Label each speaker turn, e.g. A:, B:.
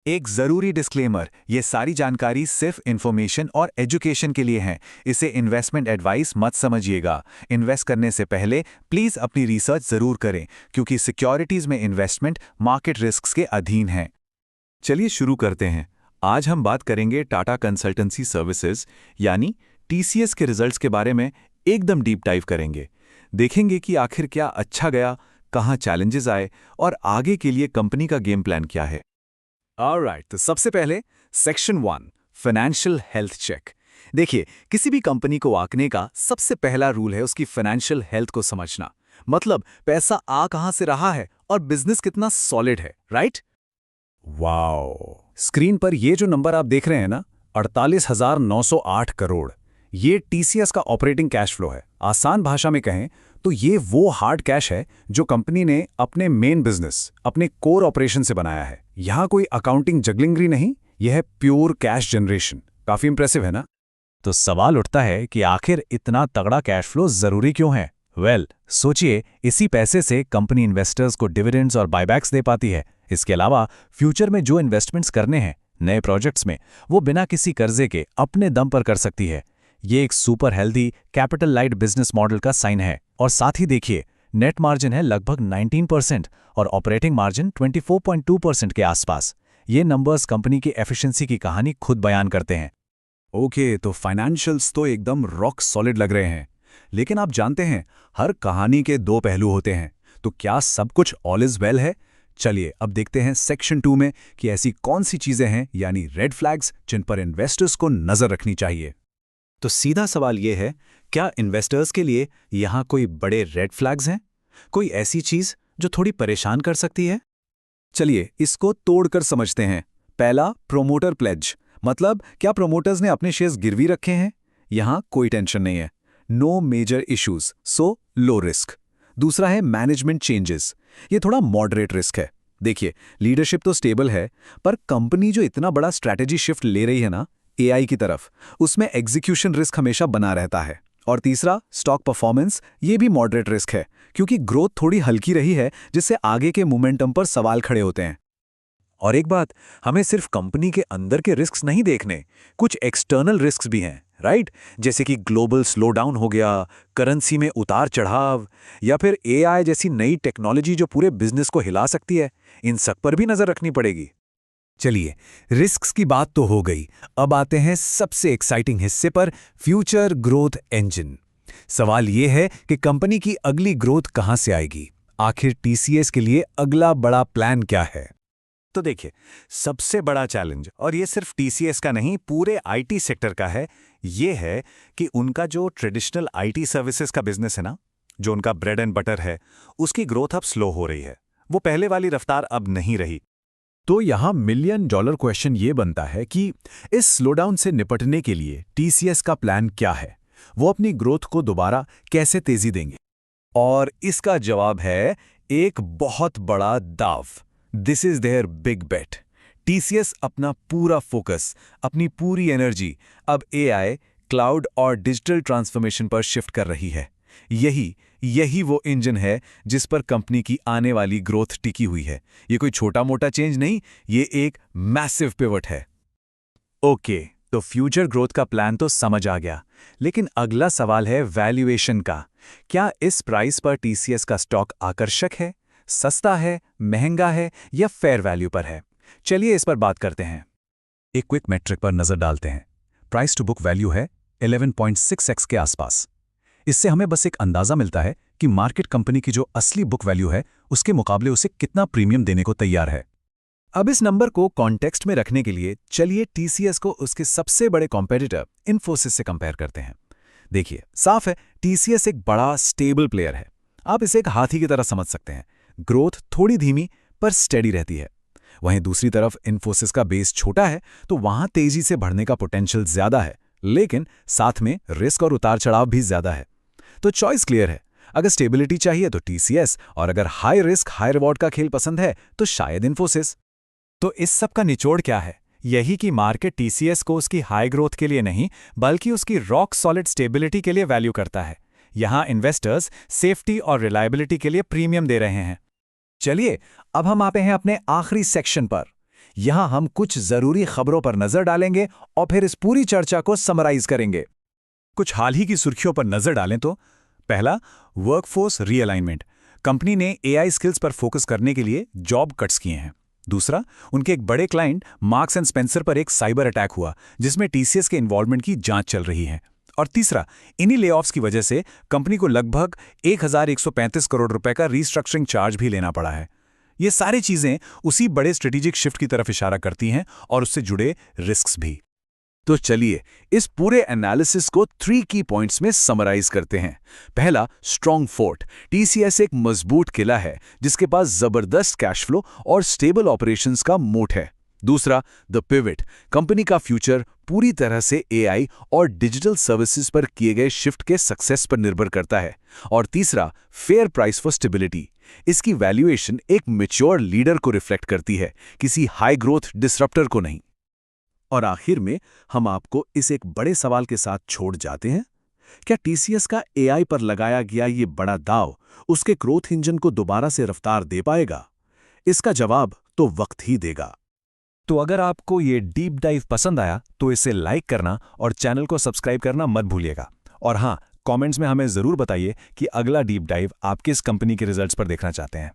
A: एक जरूरी डिस्क्लेमर, ये सारी जानकारी सिर्फ इन्फॉर्मेशन और एजुकेशन के लिए है। इसे इन्वेस्टमेंट एडवाइस मत समझिएगा। इन्वेस्ट करने से पहले प्लीज अपनी रिसर्च जरूर करें, क्योंकि सिक्योरिटीज में इन्वेस्टमेंट मार्केट रिस्क्स के अधीन है।
B: चलिए शुरू करते हैं। आज हम बात करेंगे टाटा कंसल्टेंसी सर्विसेज यानी टीसीएस के रिजल्ट्स के बारे में एकदम डीप डाइव करेंगे। देखेंगे कि आखिर क्या अच्छा गया, कहाँ चैलेंजेस आए और आगे के लिए कंपनी का गेम प्लान क्या है।
A: ऑलराइट, तो सबसे पहले सेक्शन 1 फाइनेंशियल हेल्थ चेक। देखिए, किसी भी कंपनी को आंकने का सबसे पहला रूल है उसकी फाइनेंशियल हेल्थ को समझना। मतलब पैसा आ कहां से रहा है और बिजनेस कितना सॉलिड है, राइट? वाओ, स्क्रीन पर ये जो नंबर आप देख रहे हैं ना, 48,908 करोड़, ये टीसीएस का ऑपरेटिंग कैश फ्लो है। आसान भाषा में कहें तो ये वो हार्ड कैश है जो कंपनी ने अपने मेन बिजनेस, अपने कोर ऑपरेशन से बनाया है। यहां कोई अकाउंटिंग जगलिंगरी नहीं, यह है प्योर कैश जनरेशन। काफी इंप्रेसिव है ना? तो सवाल उठता है कि आखिर इतना तगड़ा कैश फ्लो जरूरी क्यों है? सोचिए, इसी पैसे से कंपनी इन्वेस्टर्स को डिविडेंड्स और बायबैक्स दे पाती है। इसके अलावा फ्यूचर में जो इन्वेस्टमेंट्स करने हैं नए प्रोजेक्ट्स में, वो बिना किसी कर्जे के अपने दम पर कर सकती है। ये एक super healthy capital light business model का साइन है। और साथ ही देखिए, नेट मार्जिन है लगभग 19% और ऑपरेटिंग मार्जिन 24.2% के आसपास। ये नंबर्स कंपनी की एफिशिएंसी की कहानी खुद बयान करते हैं। ओके, तो फाइनेंशियल्स तो एकदम रॉक सॉलिड लग रहे हैं। लेकिन आप जानते हैं, हर कहानी के दो पहलू होते हैं। तो क्या सब कुछ ऑल इज वेल है? चलिए अब देखते हैं सेक्शन 2 में कि ऐसी कौन सी चीजें हैं, यानी रेड फ्लैग्स, जिन पर इन्वेस्टर्स को नजर रखनी चाहिए। तो सीधा सवाल यह है, क्या इन्वेस्टर्स के लिए यहां कोई बड़े रेड फ्लैग्स हैं? कोई ऐसी चीज जो थोड़ी परेशान कर सकती है? चलिए इसको तोड़कर समझते हैं। पहला, प्रोमोटर प्लेज। मतलब क्या प्रोमोटर्स ने अपने शेयर्स गिरवी रखे हैं? यहां कोई टेंशन नहीं है, नो मेजर इश्यूज, सो लो रिस्क। दूसरा है मैनेजमेंट चेंजेस। ये थोड़ा मॉडरेट रिस्क है। देखिए, लीडरशिप तो स्टेबल है, पर कंपनी जो इतना बड़ा स्ट्रैटेजी शिफ्ट ले रही है ना एआई की तरफ, उसमें एग्जीक्यूशन रिस्क हमेशा बना रहता है। और तीसरा, स्टॉक परफॉर्मेंस। ये भी मॉडरेट रिस्क है, क्योंकि ग्रोथ थोड़ी हल्की रही है, जिससे आगे के मोमेंटम पर सवाल खड़े होते हैं। और एक बात, हमें सिर्फ कंपनी के अंदर के रिस्क्स नहीं देखने, कुछ एक्सटर्नल रिस्क्स भी हैं, राइट? जैसे कि ग्लोबल स्लोडाउन हो गया, करेंसी में उतार चढ़ाव, या फिर एआई जैसी नई टेक्नोलॉजी जो पूरे बिजनेस को हिला सकती है। इन सब पर भी नजर रखनी पड़ेगी। चलिए, रिस्क्स की बात तो हो गई। अब आते हैं सबसे एक्साइटिंग हिस्से पर, फ्यूचर ग्रोथ इंजन। सवाल यह है कि कंपनी की अगली ग्रोथ कहां से आएगी? आखिर टीसीएस के लिए अगला बड़ा प्लान क्या है? तो देखिए, सबसे बड़ा चैलेंज, और ये सिर्फ टीसीएस का नहीं पूरे आईटी सेक्टर का है, ये है कि उनका जो ट्रेडिशनल आईटी सर्विसेज का बिजनेस है ना, जो उनका ब्रेड एंड बटर है, उसकी ग्रोथ अब स्लो हो रही है। वो पहले वाली रफ्तार अब नहीं रही। तो यहां मिलियन डॉलर क्वेश्चन ये बनता है कि इस स्लोडाउन से निपटने के लिए टीसीएस का प्लान क्या है? वो अपनी ग्रोथ को दोबारा कैसे तेजी देंगे? और इसका जवाब है एक बहुत बड़ा दाव। This is their big bet. TCS अपना पूरा फोकस, अपनी पूरी एनर्जी अब एआई, क्लाउड और डिजिटल ट्रांसफॉर्मेशन पर शिफ्ट कर रही है। यही वो इंजन है जिस पर कंपनी की आने वाली ग्रोथ टिकी हुई है। ये कोई छोटा मोटा चेंज नहीं, ये एक मैसिव पिवट है। ओके, तो फ्यूचर ग्रोथ का प्लान तो समझ आ गया, लेकिन अगला सवाल है वैल्यूएशन का। क्या इस प्राइस पर टीसीएस का स्टॉक आकर्षक है, सस्ता है, महंगा है या फेयर वैल्यू पर है? चलिए इस पर बात करते हैं। एक क्विक मैट्रिक पर नजर डालते हैं। प्राइस टू बुक वैल्यू है 11.6x के आसपास। इससे हमें बस एक अंदाजा मिलता है कि मार्केट कंपनी की जो असली बुक वैल्यू है, उसके मुकाबले उसे कितना प्रीमियम देने को तैयार है। अब इस नंबर को कॉन्टेक्स्ट में रखने के लिए चलिए टीसीएस को उसके सबसे बड़े कॉम्पिटिटर इन्फोसिस से कंपेयर करते हैं। देखिए, साफ है, टीसीएस एक बड़ा स्टेबल प्लेयर है। आप इसे एक हाथी की तरह समझ सकते हैं। ग्रोथ थोड़ी धीमी पर स्टेडी रहती है। वहीं दूसरी तरफ इन्फोसिस का बेस छोटा है, तो वहां तेजी से बढ़ने का पोटेंशियल ज्यादा है, लेकिन साथ में रिस्क और उतार चढ़ाव भी ज्यादा है। तो चॉइस क्लियर है। अगर स्टेबिलिटी चाहिए तो टीसीएस, और अगर हाई रिस्क हाई रिवॉर्ड का खेल पसंद है तो शायद इन्फोसिस। तो इस सब का निचोड़ क्या है? यही कि मार्केट टीसीएस को उसकी हाई ग्रोथ के लिए नहीं, बल्कि उसकी रॉक सॉलिड स्टेबिलिटी के लिए वैल्यू करता है। यहां इन्वेस्टर्स सेफ्टी और रिलायबिलिटी के लिए प्रीमियम दे रहे हैं। चलिए अब हम आते हैं अपने आखिरी सेक्शन पर। यहाँ हम कुछ जरूरी खबरों पर नजर डालेंगे और फिर इस पूरी चर्चा को समराइज करेंगे।
B: कुछ हाल ही की सुर्खियों पर नजर डालें तो पहला, वर्कफोर्स रीअलाइनमेंट। कंपनी ने एआई स्किल्स पर फोकस करने के लिए जॉब कट्स किए हैं। दूसरा, उनके एक बड़े क्लाइंट मार्क्स एंड स्पेंसर पर एक साइबर अटैक हुआ जिसमें टीसीएस के इन्वॉल्वमेंट की जांच चल रही है। और तीसरा, इन्हीं लेऑफ्स की वजह से कंपनी को लगभग 1135 करोड़ रुपए का रीस्ट्रक्चरिंग चार्ज भी लेना पड़ा है। ये सारी चीजें उसी बड़े स्ट्रेटेजिक शिफ्ट की तरफ इशारा करती हैं और उससे जुड़े रिस्क्स भी।
A: तो चलिए इस पूरे एनालिसिस को 3 की पॉइंट्स में समराइज करते हैं। पहला, स्ट्रॉन्ग फोर्ट। टीसीएस एक मजबूत किला है जिसके पास जबरदस्त कैश फ्लो और स्टेबल ऑपरेशंस का मोट है। दूसरा, द पिवट। कंपनी का फ्यूचर पूरी तरह से एआई और डिजिटल सर्विसेज पर किए गए शिफ्ट के सक्सेस पर निर्भर करता है। और तीसरा, फेयर प्राइस फॉर स्टेबिलिटी। इसकी वैल्यूएशन एक मैच्योर लीडर को रिफ्लेक्ट करती है, किसी हाई ग्रोथ डिसरप्टर को नहीं। और आखिर में हम आपको इस एक बड़े सवाल के साथ छोड़ जाते हैं। क्या टीसीएस का एआई पर लगाया गया ये बड़ा दांव उसके ग्रोथ इंजन को दोबारा से रफ्तार दे पाएगा? इसका जवाब तो वक्त ही देगा।
B: तो अगर आपको ये डीप डाइव पसंद आया तो इसे लाइक करना और चैनल को सब्सक्राइब करना मत भूलिएगा। और हाँ, कमेंट्स में हमें जरूर बताइए कि अगला डीप डाइव आप किस कंपनी के रिजल्ट्स पर देखना चाहते हैं।